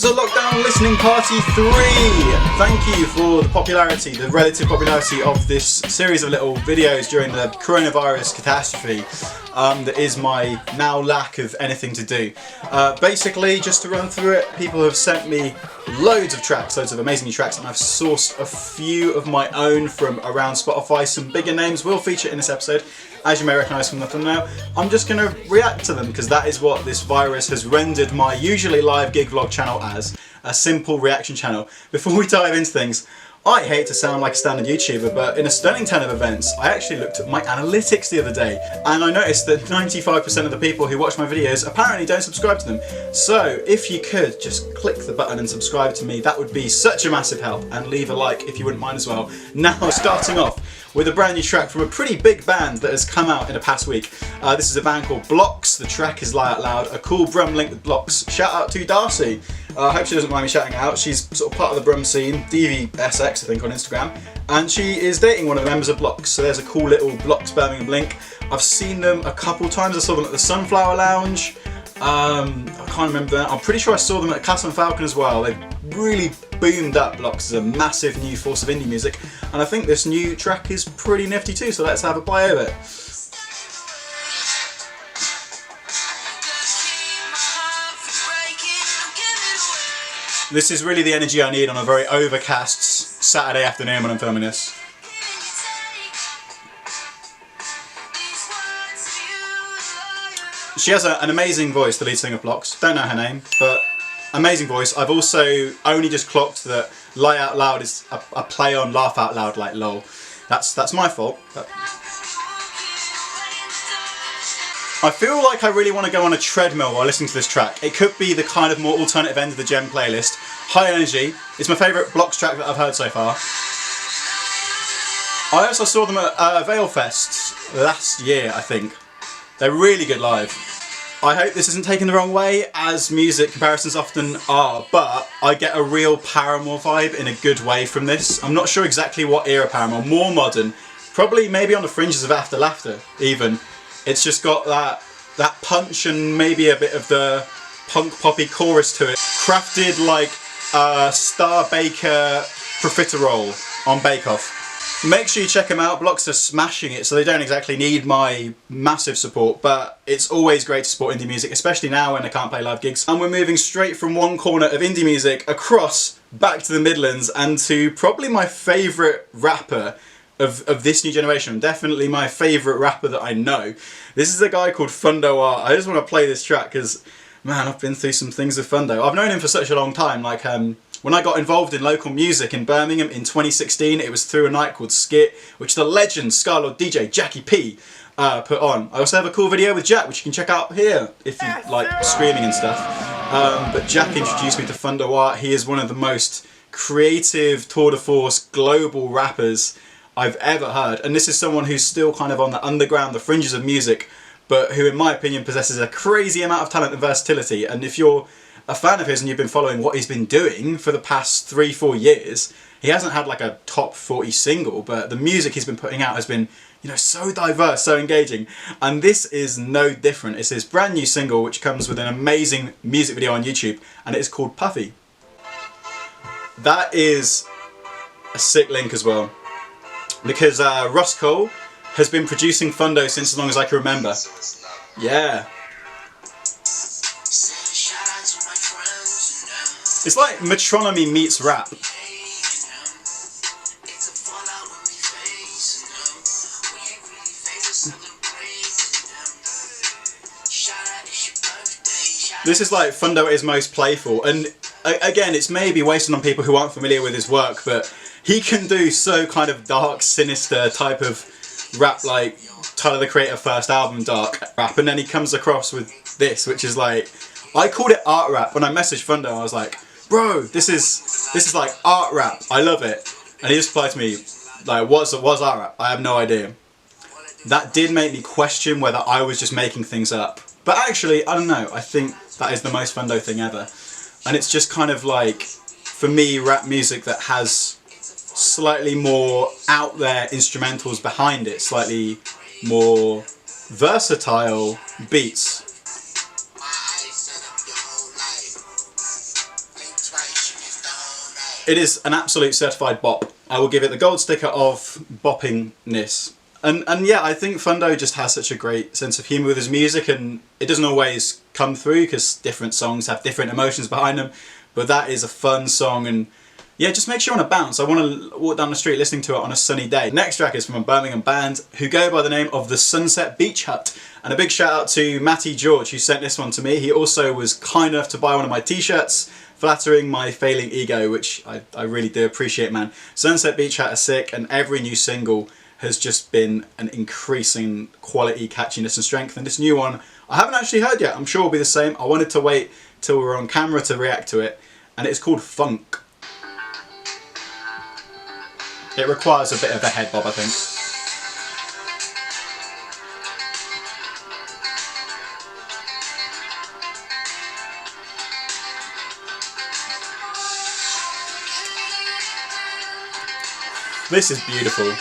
to Lockdown Listening Party 3! Thank you for the popularity, the relative popularity of this series of little videos during the coronavirus catastrophe that is my now lack of anything to do. Basically, just to run through it, people have sent me loads of tracks, loads of amazing new tracks, and I've sourced a few of my own from around Spotify. Some bigger names will feature in this episode, as you may recognise from the thumbnail. I'm just going to react to them because that is what this virus has rendered my usually live gig vlog channel as, a simple reaction channel. Before we dive into things, I hate to sound like a standard YouTuber, but in a stunning turn of events, I actually looked at my analytics the other day, and I noticed that 95% of the people who watch my videos apparently don't subscribe to them. So, if you could just click the button and subscribe to me, that would be such a massive help, and leave a like if you wouldn't mind as well. Now, starting off with a brand new track from a pretty big band that has come out in the past week. This is a band called Bloxx. The track is Lie Out Loud, a cool Brum link with Bloxx. Shout out to Darcy. I hope she doesn't mind me shouting out. She's sort of part of the Brum scene, DVSX I think on Instagram, and she is dating one of the members of Bloxx, so there's a cool little Bloxx Birmingham link. I've seen them a couple times. I saw them at the Sunflower Lounge. I can't remember that. I'm pretty sure I saw them at Castle and Falcon as well. They've really boomed up Bloxx as a massive new force of indie music, and I think this new track is pretty nifty too, so let's have a play of it. This is really the energy I need on a very overcast Saturday afternoon when I'm filming this. She has an amazing voice, the lead singer of Bloxx. Don't know her name, but amazing voice. I've also only just clocked that Lie Out Loud is a play on Laugh Out Loud, like lol. That's my fault. But I feel like I really want to go on a treadmill while listening to this track. It could be the kind of more alternative end of the Gem playlist. High energy. It's my favourite Bloxx track that I've heard so far. I also saw them at Vale Fest last year, I think. They're really good live. I hope this isn't taken the wrong way, as music comparisons often are, but I get a real Paramore vibe in a good way from this. I'm not sure exactly what era Paramore, more modern, probably maybe on the fringes of After Laughter even. It's just got that punch and maybe a bit of the punk poppy chorus to it, crafted like Star Baker profiterole on Bake Off. Make sure you check them out. Bloxx are smashing it, so they don't exactly need my massive support, but it's always great to support indie music, especially now when they can't play live gigs. And we're moving straight from one corner of indie music across back to the Midlands and to probably my favourite rapper of this new generation, definitely my favourite rapper that I know. This is a guy called Phundo Art. I just want to play this track because, man, I've been through some things with Phundo. I've known him for such a long time, like when I got involved in local music in Birmingham in 2016, it was through a night called Skit, which the legend Scarlord DJ Jackie P put on. I also have a cool video with Jack, which you can check out here if you like screaming and stuff. But Jack introduced me to Phundo Art. He is one of the most creative, tour de force, global rappers I've ever heard, and this is someone who's still kind of on the underground, the fringes of music, but who in my opinion possesses a crazy amount of talent and versatility. And if you're a fan of his and you've been following what he's been doing for the past 3-4 years, he hasn't had like a top 40 single, but the music he's been putting out has been, you know, so diverse, so engaging, and this is no different. It's his brand new single, which comes with an amazing music video on YouTube, and it is called Puffy. That is a sick link as well, because Russ Cole has been producing Phundo since as long as I can remember. Yeah. It's like Metronomy meets rap. This is like Phundo at his most playful, and again, it's maybe wasted on people who aren't familiar with his work, but he can do so kind of dark, sinister type of rap, like Tyler the Creator first album dark rap, and then he comes across with this, which is like, I called it art rap. When I messaged Phundo, I was like, bro, this is like art rap, I love it. And he just replied to me, like, what's art rap? I have no idea. That did make me question whether I was just making things up. But actually, I don't know, I think that is the most Phundo thing ever. And it's just kind of like, for me, rap music that has slightly more out there instrumentals behind it, slightly more versatile beats. It is an absolute certified bop. I will give it the gold sticker of boppingness. And yeah, I think Phundo just has such a great sense of humour with his music, and it doesn't always come through because different songs have different emotions behind them, but that is a fun song, and yeah, just makes you want to bounce. I want to walk down the street listening to it on a sunny day. Next track is from a Birmingham band who go by the name of the Sunset Beach Hut. And a big shout out to Matty George who sent this one to me. He also was kind enough to buy one of my t-shirts, flattering my failing ego, which I really do appreciate, man. Sunset Beach Hut are sick, and every new single has just been an increasing quality, catchiness and strength. And this new one, I haven't actually heard yet. I'm sure it'll be the same. I wanted to wait till we were on camera to react to it. And it's called Funk. It requires a bit of a head bob, I think. This is beautiful.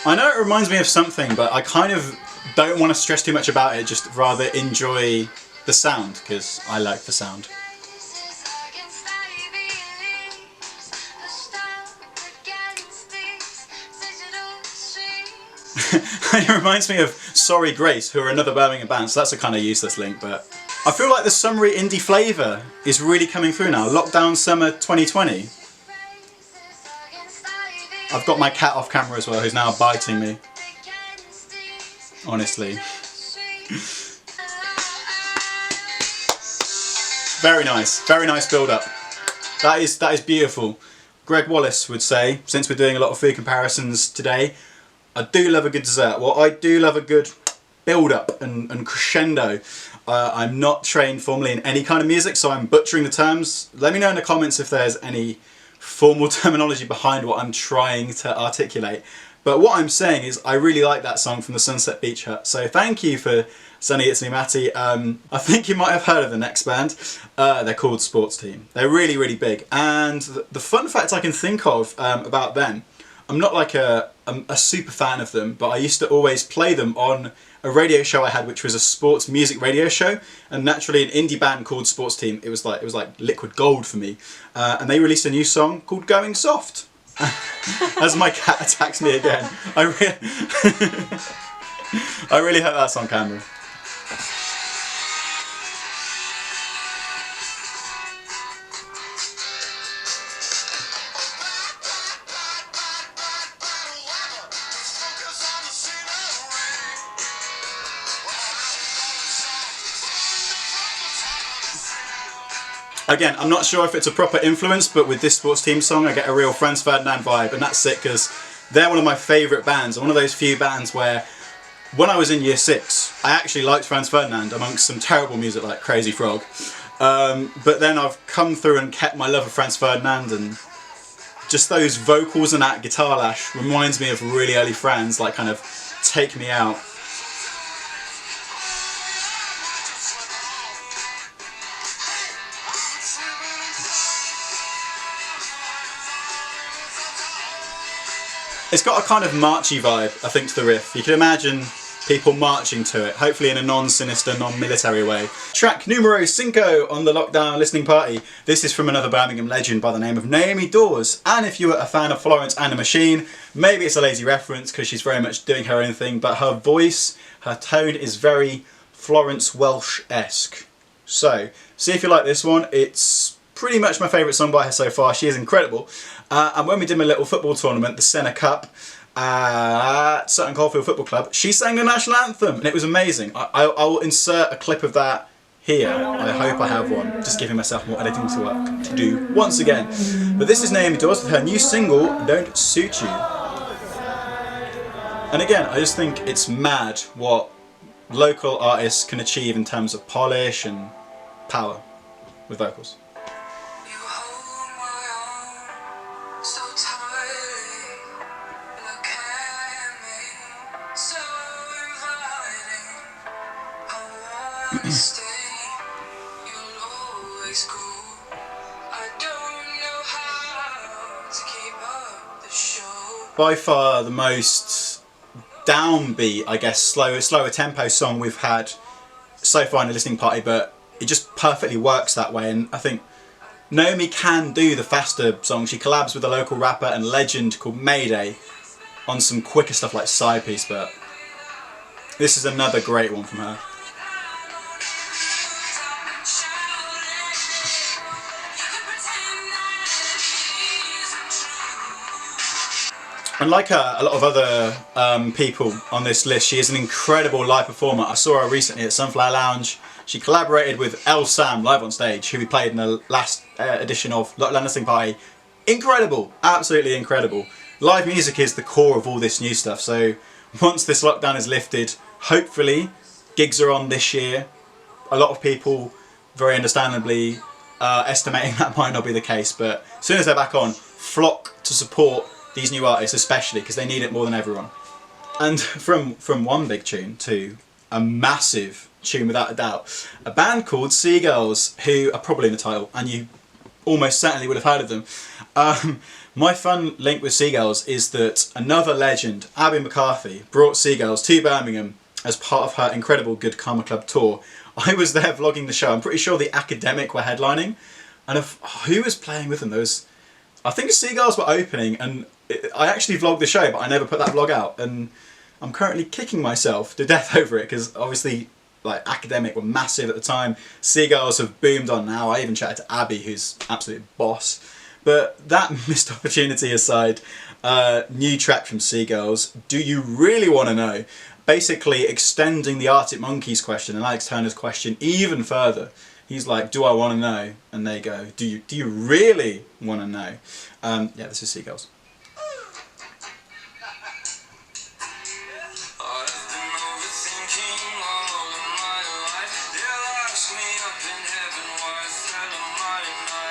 I know it reminds me of something, but I kind of don't want to stress too much about it, just rather enjoy the sound, because I like the sound. It reminds me of Sorry Grace, who are another Birmingham band, so that's a kind of useless link, but I feel like the summery indie flavour is really coming through now. Lockdown Summer 2020. I've got my cat off camera as well, who's now biting me. Honestly. Very nice build up. That is beautiful. Greg Wallace would say, since we're doing a lot of food comparisons today, I do love a good dessert. Well, I do love a good build up and crescendo. I'm not trained formally in any kind of music, so I'm butchering the terms. Let me know in the comments if there's any formal terminology behind what I'm trying to articulate. But what I'm saying is I really like that song from the Sunset Beach Hut. So thank you for sending it to me, Matty. I think you might have heard of the next band. They're called Sports Team. They're really, really big. And the fun fact I can think of about them, I'm not like a super fan of them, but I used to always play them on a radio show I had, which was a sports music radio show, and naturally an indie band called Sports Team, it was like liquid gold for me. And they released a new song called Going Soft. As my cat attacks me again. I really hope that's on camera. Again, I'm not sure if it's a proper influence, but with this Sports Team song I get a real Franz Ferdinand vibe, and that's sick because they're one of my favourite bands, one of those few bands where when I was in year 6 I actually liked Franz Ferdinand amongst some terrible music like Crazy Frog, but then I've come through and kept my love of Franz Ferdinand, and just those vocals and that guitar lash reminds me of really early Franz, like kind of Take Me Out. It's got a kind of marchy vibe, I think, to the riff. You can imagine people marching to it, hopefully in a non-sinister, non-military way. Track numero 5 on the Lockdown Listening Party. This is from another Birmingham legend by the name of Naomi Dawes. And if you were a fan of Florence and the Machine, maybe it's a lazy reference because she's very much doing her own thing, but her voice, her tone is very Florence Welsh-esque. So, see if you like this one. It's pretty much my favourite song by her so far. She is incredible. And when we did my little football tournament, the Senna Cup, at Sutton Coldfield Football Club, she sang the national anthem, and it was amazing. I will insert a clip of that here. I hope I have one. Just giving myself more editing work to do once again. But this is Naomi Dawes with her new single, Don't Suit You. And again, I just think it's mad what local artists can achieve in terms of polish and power with vocals. By far the most downbeat, I guess, slower tempo song we've had so far in the listening party, but it just perfectly works that way. And I think Naomi can do the faster song. She collabs with a local rapper and legend called Mayday on some quicker stuff like Side Piece, but this is another great one from her. And like a lot of other people on this list, she is an incredible live performer. I saw her recently at Sunflower Lounge. She collaborated with El Sam live on stage, who we played in the last edition of London Listening Party. Incredible, absolutely incredible. Live music is the core of all this new stuff, so once this lockdown is lifted, hopefully gigs are on this year. A lot of people, very understandably, estimating that might not be the case, but as soon as they're back on, flock to support these new artists, especially because they need it more than everyone. And from one big tune to a massive tune without a doubt, a band called Seagulls, who are probably in the title, and you almost certainly would have heard of them. My fun link with Seagulls is that another legend, Abby McCarthy, brought Seagulls to Birmingham as part of her incredible Good Karma Club tour. I was there vlogging the show. I'm pretty sure the Academic were headlining, and who was playing with them? There was, I think Seagulls were opening, and I actually vlogged the show, but I never put that vlog out, and I'm currently kicking myself to death over it, because obviously like Academic were massive at the time. Seagulls have boomed on now. I even chatted to Abby, who's absolute boss. But that missed opportunity aside, new track from Seagulls, Do You Really Want to Know? Basically extending the Arctic Monkeys question and Alex Turner's question even further. He's like, do I want to know? And they go, do you really want to know? Yeah, this is Seagulls.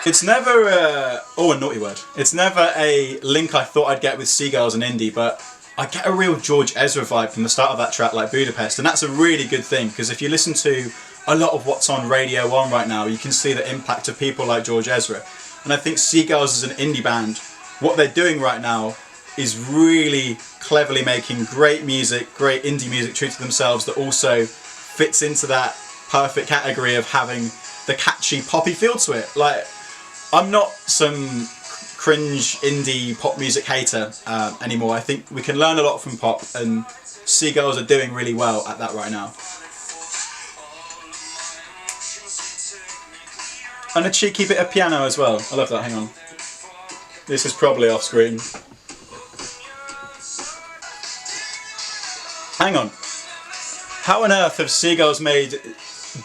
It's never a naughty word. It's never a link I thought I'd get with Seagulls and indie, but I get a real George Ezra vibe from the start of that track, like Budapest, and that's a really good thing, because if you listen to a lot of what's on Radio 1 right now, you can see the impact of people like George Ezra. And I think Seagulls as an indie band, what they're doing right now is really cleverly making great music, great indie music, true to themselves, that also fits into that perfect category of having the catchy poppy feel to it. Like, I'm not some cringe indie pop music hater anymore. I think we can learn a lot from pop, and Seagulls are doing really well at that right now. And a cheeky bit of piano as well. I love that, hang on. This is probably off screen. Hang on. How on earth have Seagulls made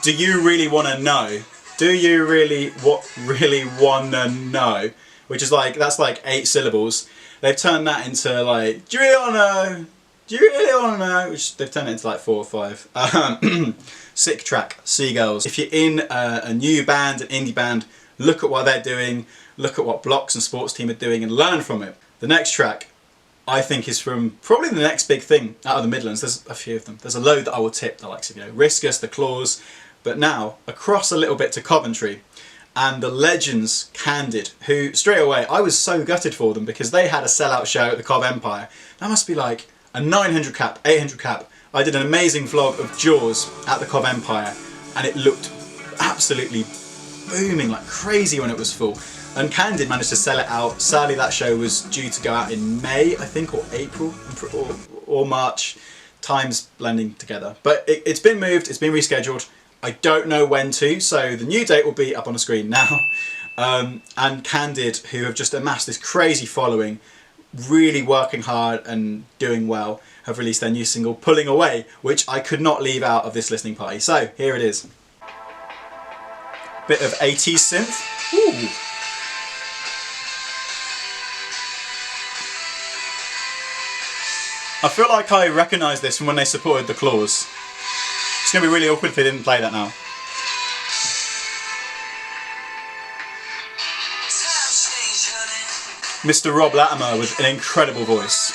Do You Really Want to Know? Do you really wanna know? Which is like, that's like 8 syllables. They've turned that into like, do you really wanna know? Do you really wanna know? Which they've turned it into like 4 or 5. Sick track, Seagulls. If you're in a new band, an indie band, look at what they're doing, look at what Bloxx and Sports Team are doing, and learn from it. The next track, I think, is from probably the next big thing out of the Midlands. There's a few of them. There's a load that I will tip, the likes of, Riskus, The Claws, but now across a little bit to Coventry, and the legends Candid, who straight away I was so gutted for them because they had a sellout show at the Cov Empire. That must be like a 900 cap, 800 cap. I did an amazing vlog of Dawes at the Cov Empire, and it looked absolutely booming like crazy when it was full. And Candid managed to sell it out. Sadly, that show was due to go out in May, I think, or April, or March. Time's blending together. But it's been moved, it's been rescheduled. I don't know when to, so the new date will be up on the screen now. And Candid, who have just amassed this crazy following, really working hard and doing well, have released their new single, Pulling Away, which I could not leave out of this listening party. So, here it is. Bit of 80s synth. Ooh. I feel like I recognise this from when they supported The Claws. It's going to be really awkward if they didn't play that now. Mr. Rob Latimer with an incredible voice.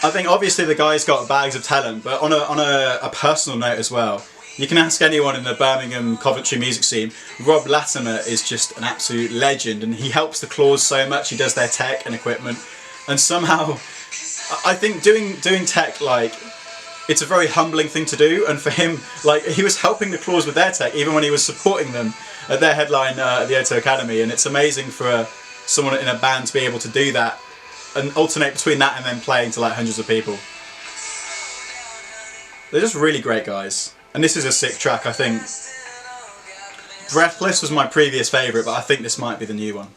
I think obviously the guy's got bags of talent, but on a personal note as well, you can ask anyone in the Birmingham, Coventry music scene, Rob Latimer is just an absolute legend, and he helps The Claws so much. He does their tech and equipment. And somehow, I think doing tech, like, it's a very humbling thing to do, and for him, like, he was helping the Claws with their tech even when he was supporting them at their headline at the Oto Academy, and it's amazing for someone in a band to be able to do that and alternate between that and then playing to like hundreds of people. They're just really great guys, and this is a sick track, I think. Breathless was my previous favourite, but I think this might be the new one.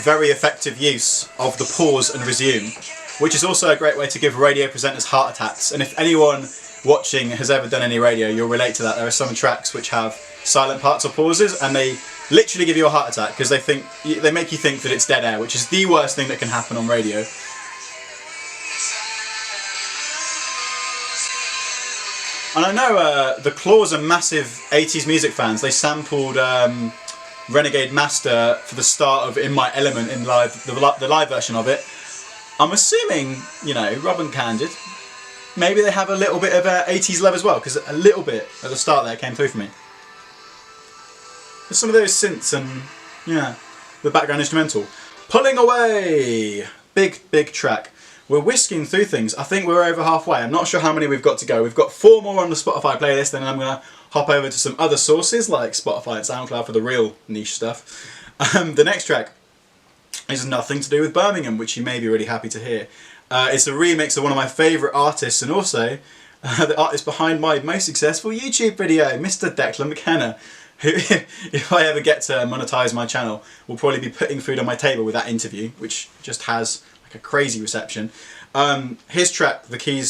Very effective use of the pause and resume, which is also a great way to give radio presenters heart attacks. And if anyone watching has ever done any radio, you'll relate to that. There are some tracks which have silent parts or pauses, and they literally give you a heart attack because they make you think that it's dead air, which is the worst thing that can happen on radio. And I know the Claws are massive 80s music fans. They sampled Renegade Master for the start of In My Element in the live version of it. I'm assuming, you know, Rob and Candid, maybe they have a little bit of 80s love as well, because a little bit at the start there came through for me. There's some of those synths and, yeah, the background instrumental. Pulling Away! Big track. We're whisking through things. I think we're over halfway. I'm not sure how many we've got to go. We've got 4 more on the Spotify playlist, and then I'm going to hop over to some other sources like Spotify and SoundCloud for the real niche stuff. The next track is nothing to do with Birmingham, which you may be really happy to hear. It's a remix of one of my favourite artists, and also the artist behind my most successful YouTube video, Mr. Declan McKenna, who, if I ever get to monetize my channel, will probably be putting food on my table with that interview, which just has like a crazy reception. His track, The Key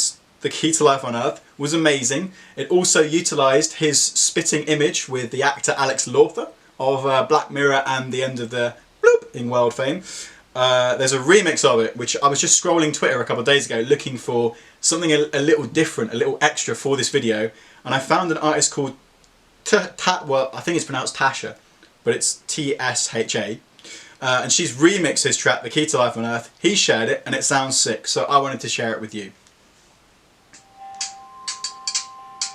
to Life on Earth, was amazing. It also utilised his spitting image with the actor Alex Lawther of Black Mirror and The End of the Bloop in world fame. There's a remix of it, which I was just scrolling Twitter a couple of days ago looking for something a little different, a little extra for this video, and I found an artist called well, I think it's pronounced TSHA, but it's TSHA. And she's remixed his track, The Key to Life on Earth. He shared it and it sounds sick, so I wanted to share it with you.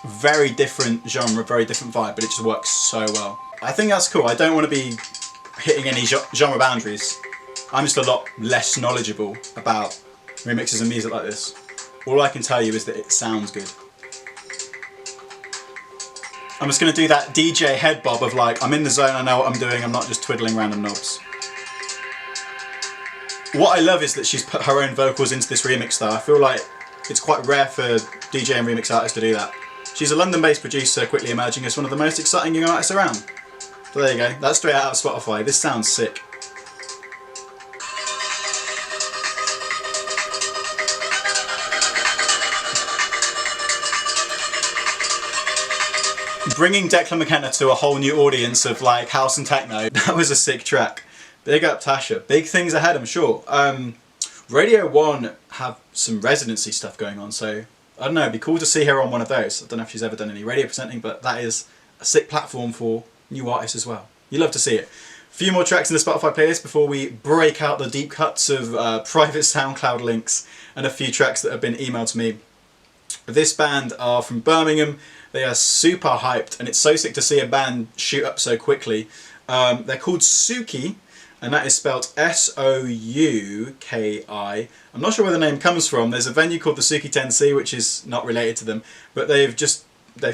Very different genre, very different vibe, but it just works so well. I think that's cool. I don't want to be hitting any genre boundaries. I'm just a lot less knowledgeable about remixes and music like this. All I can tell you is that it sounds good. I'm just going to do that DJ head bob of like, I'm in the zone, I know what I'm doing, I'm not just twiddling random knobs. What I love is that she's put her own vocals into this remix though. I feel like it's quite rare for DJ and remix artists to do that. She's a London-based producer, quickly emerging as one of the most exciting young artists around. So there you go, that's straight out of Spotify. This sounds sick. Bringing Declan McKenna to a whole new audience of like house and techno, that was a sick track. Big up TSHA. Big things ahead, I'm sure. Radio 1 have some residency stuff going on, so I don't know, it'd be cool to see her on one of those. I don't know if she's ever done any radio presenting, but that is a sick platform for new artists as well. You love to see it. A few more tracks in the Spotify playlist before we break out the deep cuts of private SoundCloud links and a few tracks that have been emailed to me. This band are from Birmingham. They are super hyped, and it's so sick to see a band shoot up so quickly. They're called Souki, and that is spelled S-O-U-K-I. I'm not sure where the name comes from. There's a venue called the Souki 10C, which is not related to them, but they've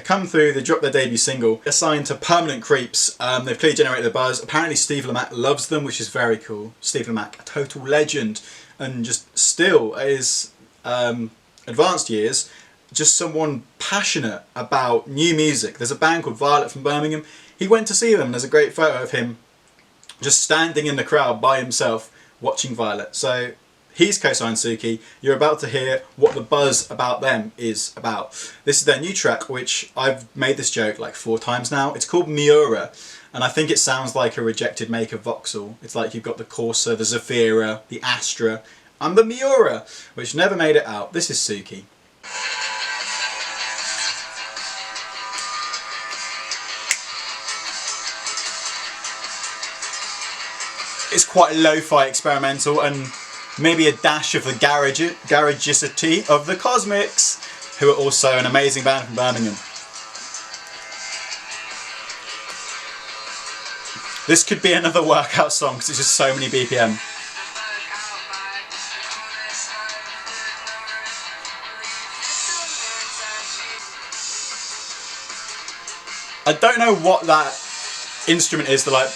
come through, they dropped their debut single. They're signed to Permanent Creeps. They've clearly generated a buzz. Apparently Steve Lamacq loves them, which is very cool. Steve Lamacq, a total legend, and just still is advanced years, just someone passionate about new music. There's a band called Violet from Birmingham. He went to see them, and there's a great photo of him just standing in the crowd by himself watching Violet. So he's co-signed Souki. You're about to hear what the buzz about them is about. This is their new track, which I've made this joke like 4 times now. It's called Miura, and I think it sounds like a rejected make of Vauxhall. It's like you've got the Corsa, the Zafira, the Astra, and the Miura, which never made it out. This is Souki. It's quite lo-fi experimental and maybe a dash of the garageicity of the Cosmics, who are also an amazing band from Birmingham. This could be another workout song because it's just so many BPM. I don't know what that instrument is, the like,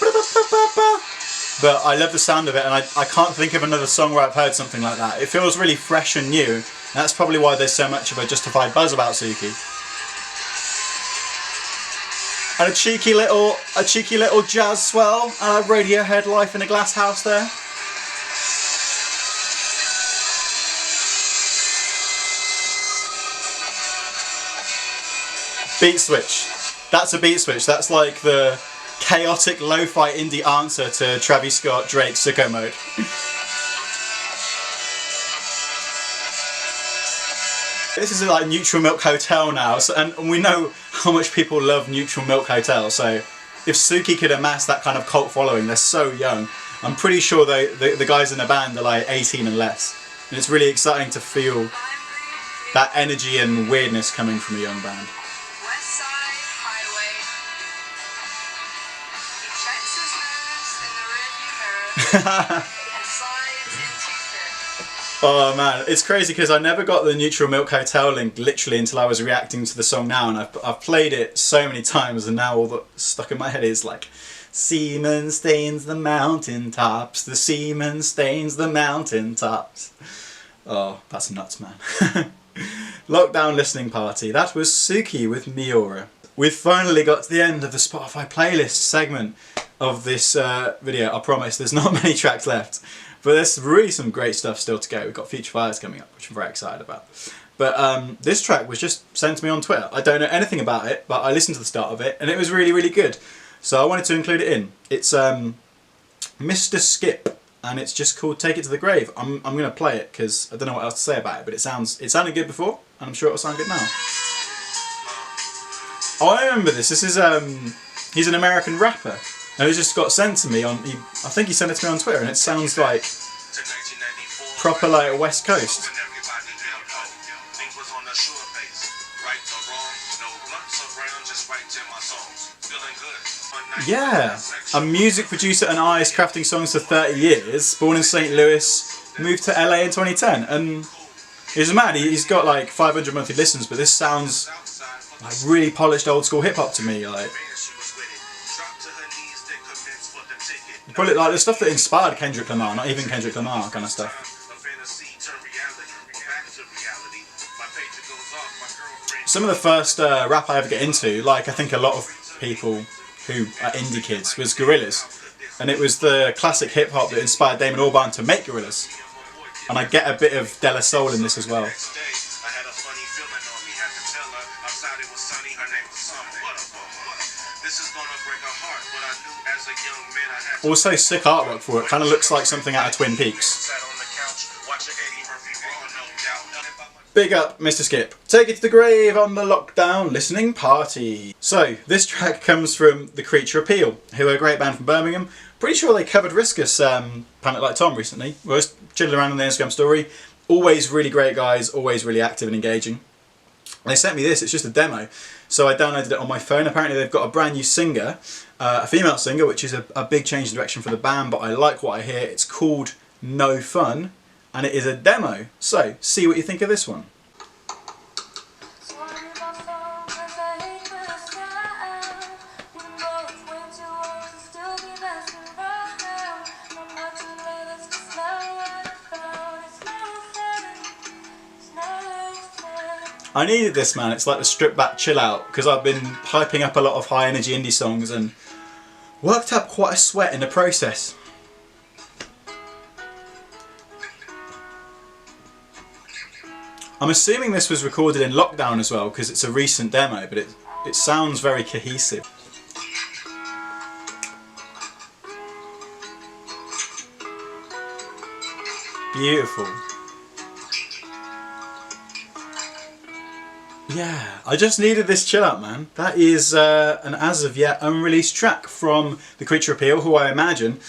but I love the sound of it, and I can't think of another song where I've heard something like that. It feels really fresh and new, and that's probably why there's so much of a justified buzz about Souki. And a cheeky little jazz swell, and a Radiohead Life in a Glass House there. Beat switch. That's a beat switch. That's like the chaotic lo-fi indie answer to Travis Scott Drake's Sicko Mode. This is like Neutral Milk Hotel now, so, and we know how much people love Neutral Milk Hotel, so if Souki could amass that kind of cult following, they're so young. I'm pretty sure the guys in the band are like 18 and less, and it's really exciting to feel that energy and weirdness coming from a young band. Oh man, it's crazy because I never got the Neutral Milk Hotel link literally until I was reacting to the song now, and I've played it so many times, and now all that's stuck in my head is like, semen stains the mountain tops, the semen stains the mountain tops. Oh, that's nuts, man. Lockdown listening party. That was Souki with Miura. We've finally got to the end of the Spotify playlist segment of this video. I promise there's not many tracks left, but there's really some great stuff still to go. We've got Future Fires coming up, which I'm very excited about. But this track was just sent to me on Twitter. I don't know anything about it, but I listened to the start of it and it was really, really good. So I wanted to include it in. It's Mr. Skip, and it's just called Take It to the Grave. I'm going to play it because I don't know what else to say about it, but it sounded good before, and I'm sure it'll sound good now. Oh, I remember this. This is he's an American rapper. And it just got sent to me on. I think he sent it to me on Twitter, and it sounds like proper like West Coast. Yeah, a music producer and artist crafting songs for 30 years. Born in St. Louis, moved to LA in 2010, and he's mad. He's got like 500 monthly listens, but this sounds like really polished old school hip hop to me. Like. Probably like the stuff that inspired Kendrick Lamar, not even Kendrick Lamar kind of stuff. Some of the first rap I ever get into, like I think a lot of people who are indie kids, was Gorillaz. And it was the classic hip hop that inspired Damon Albarn to make Gorillaz. And I get a bit of De La Soul in this as well. Also sick artwork for it, kind of looks like something out of Twin Peaks. Big up Mr. Skip. Take It to the Grave on the Lockdown Listening Party. So, this track comes from The Creature Appeal, who are a great band from Birmingham. Pretty sure they covered Riskus, Planet Like Tom recently. We was chilling around on the Instagram story. Always really great guys, always really active and engaging. They sent me this, it's just a demo. So I downloaded it on my phone. Apparently they've got a brand new singer, a female singer, which is a big change in direction for the band, but I like what I hear. It's called No Fun, and it is a demo. So, see what you think of this one. I needed this, man. It's like the stripped back chill out, because I've been hyping up a lot of high energy indie songs and worked up quite a sweat in the process. I'm assuming this was recorded in lockdown as well, because it's a recent demo, but it sounds very cohesive. Beautiful. Yeah, I just needed this chill out, man. That is an as of yet unreleased track from The Creature Appeal, who I imagine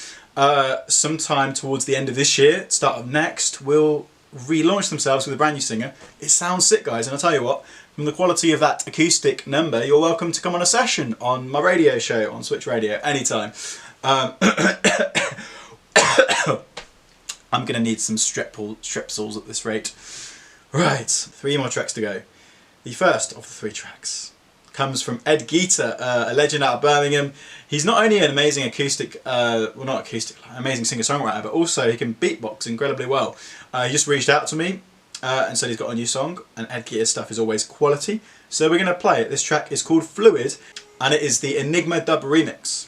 sometime towards the end of this year, start of next, will relaunch themselves with a brand new singer. It sounds sick, guys, and I'll tell you what, from the quality of that acoustic number, you're welcome to come on a session on my radio show on Switch Radio anytime. I'm gonna need some strepsils at this rate. Right, 3 more tracks to go. The first of the 3 tracks comes from Geater, a legend out of Birmingham. He's not only an amazing acoustic, amazing singer-songwriter, but also he can beatbox incredibly well. He just reached out to me and said he's got a new song, and Geater's stuff is always quality. So we're going to play it. This track is called Fluid, and it is the Enigma dub remix.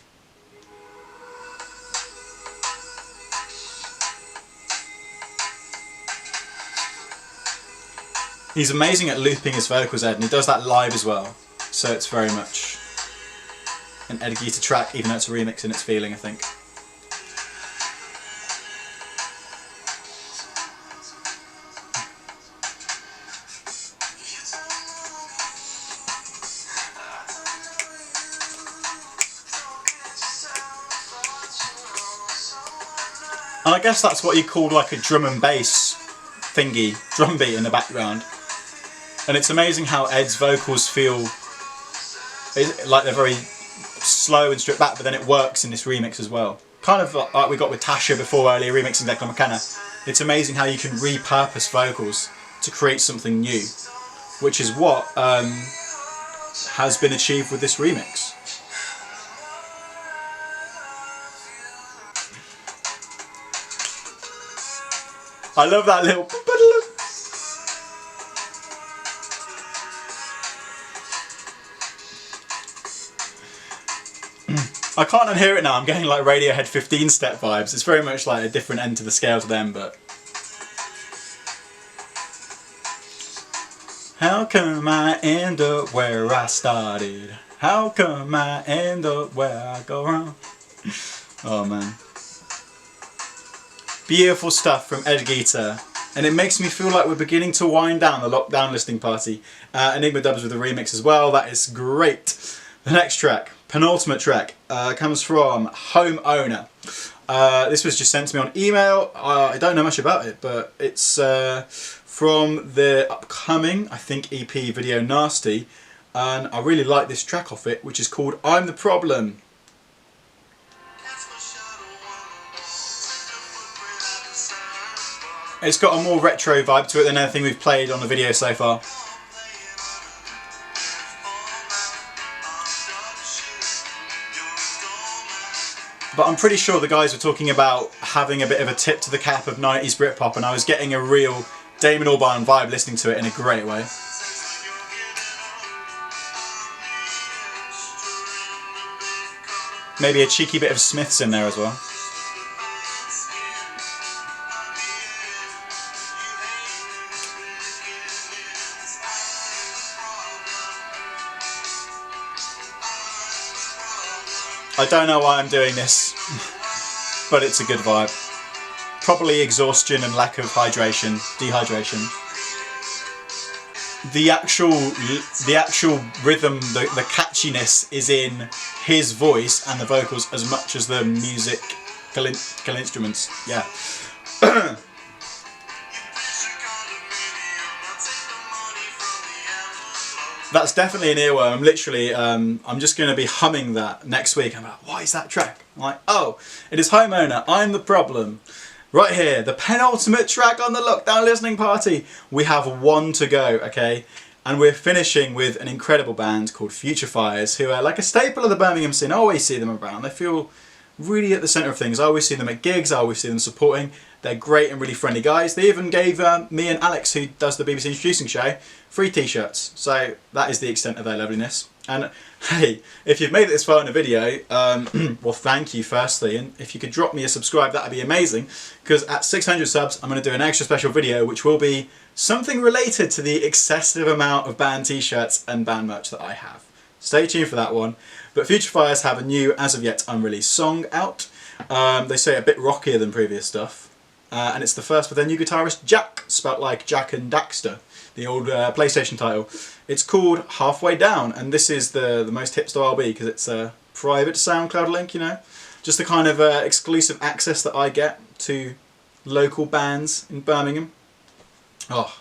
He's amazing at looping his vocals, Ed, and he does that live as well. So it's very much an Geater track, even though it's a remix in its feeling, I think. And I guess that's what you call like a drum and bass thingy, drum beat in the background. And it's amazing how Ed's vocals feel like they're very slow and stripped back, but then it works in this remix as well. Kind of like we got with TSHA before earlier, remixing Declan McKenna. It's amazing how you can repurpose vocals to create something new, which is what has been achieved with this remix. I love that little... I can't unhear it now, I'm getting like Radiohead 15 step vibes. It's very much like a different end to the scale to them, but... How come I end up where I started? How come I end up where I go wrong? Oh man. Beautiful stuff from Geater. And it makes me feel like we're beginning to wind down the lockdown listening party. Enigma dubs with a remix as well, that is great. The next track, penultimate track, comes from Homeowner. This was just sent to me on email. I don't know much about it, but it's from the upcoming, I think, EP video Nasty. And I really like this track off it, which is called I'm the Problem. It's got a more retro vibe to it than anything we've played on the video so far. But I'm pretty sure the guys were talking about having a bit of a tip to the cap of 90s Britpop, and I was getting a real Damon Albarn vibe listening to it in a great way. Maybe a cheeky bit of Smiths in there as well. I don't know why I'm doing this, but it's a good vibe. Probably exhaustion and lack of hydration, dehydration. The actual rhythm, the catchiness is in his voice and the vocals as much as the musical instruments. Yeah. That's definitely an earworm. I'm literally, I'm just going to be humming that next week. I'm like, what is that track? I'm like, oh, it is Homeowner, I'm the Problem. Right here, the penultimate track on the lockdown listening party. We have 1 to go, okay? And we're finishing with an incredible band called Future Fires, who are like a staple of the Birmingham scene. I always see them around. They feel really at the centre of things. I always see them at gigs, I always see them supporting. They're great and really friendly guys. They even gave me and Alex, who does the BBC Introducing Show, free t-shirts. So that is the extent of their loveliness. And hey, if you've made it this far in a video, well thank you firstly, and if you could drop me a subscribe, that'd be amazing, because at 600 subs I'm going to do an extra special video which will be something related to the excessive amount of band t-shirts and band merch that I have. Stay tuned for that one. But Future Fires have a new, as of yet unreleased song out. They say a bit rockier than previous stuff. And it's the first with their new guitarist Jack, spelt like Jack and Daxter, the old PlayStation title. It's called Halfway Down, and this is the most hipster I'll be, because it's a private SoundCloud link, you know. Just the kind of exclusive access that I get to local bands in Birmingham. Oh,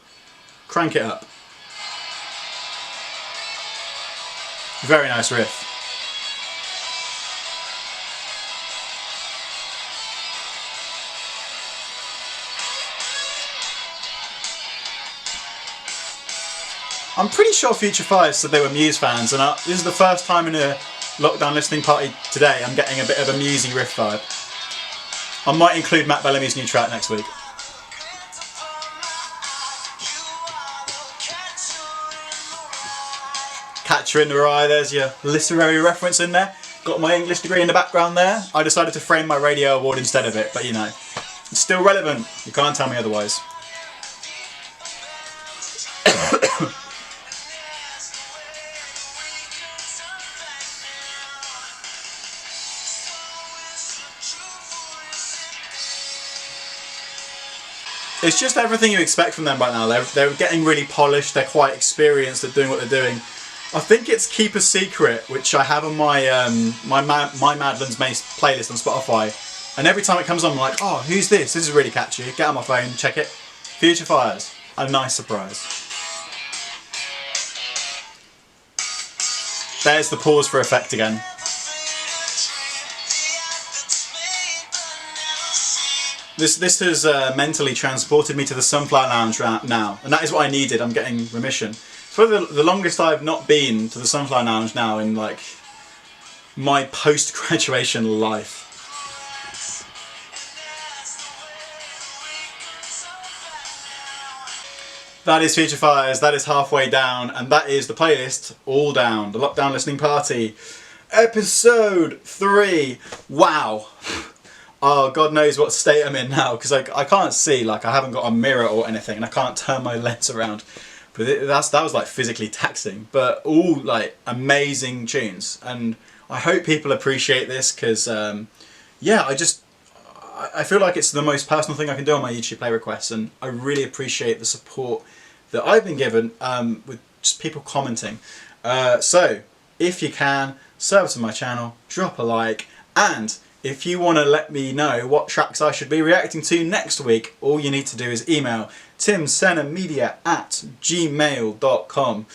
crank it up. Very nice riff. I'm pretty sure Future Fires said they were Muse fans, and this is the first time in a lockdown listening party today I'm getting a bit of a Musey riff vibe. I might include Matt Bellamy's new track next week. Catcher in the Rye, there's your literary reference in there. Got my English degree in the background there. I decided to frame my radio award instead of it, but you know, it's still relevant. You can't tell me otherwise. It's just everything you expect from them right now. They're getting really polished, they're quite experienced at doing what they're doing. I think it's Keep a Secret, which I have on my my Madlands Mace playlist on Spotify. And every time it comes on, I'm like, oh, who's this? This is really catchy. Get on my phone, check it. Future Fires. A nice surprise. There's the pause for effect again. This has mentally transported me to the Sunflower Lounge now, and that is what I needed. I'm getting remission. For the longest I've not been to the Sunflower Lounge now in like my post-graduation life. That is Future Fires, that is Halfway Down, and that is the playlist all down. The Lockdown Listening Party, episode 3. Wow. Oh, God knows what state I'm in now, because I can't see, like I haven't got a mirror or anything, and I can't turn my lens around. But that was like physically taxing, but all like amazing tunes. And I hope people appreciate this, because yeah, I feel like it's the most personal thing I can do on my YouTube play requests, and I really appreciate the support that I've been given with just people commenting. So, if you can, sub to my channel, drop a like, and if you want to let me know what tracks I should be reacting to next week, all you need to do is email timsennamedia@gmail.com,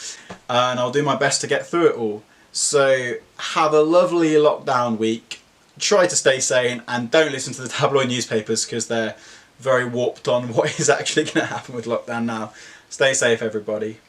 and I'll do my best to get through it all. So have a lovely lockdown week, try to stay sane, and don't listen to the tabloid newspapers because they're very warped on what is actually going to happen with lockdown now. Stay safe, everybody.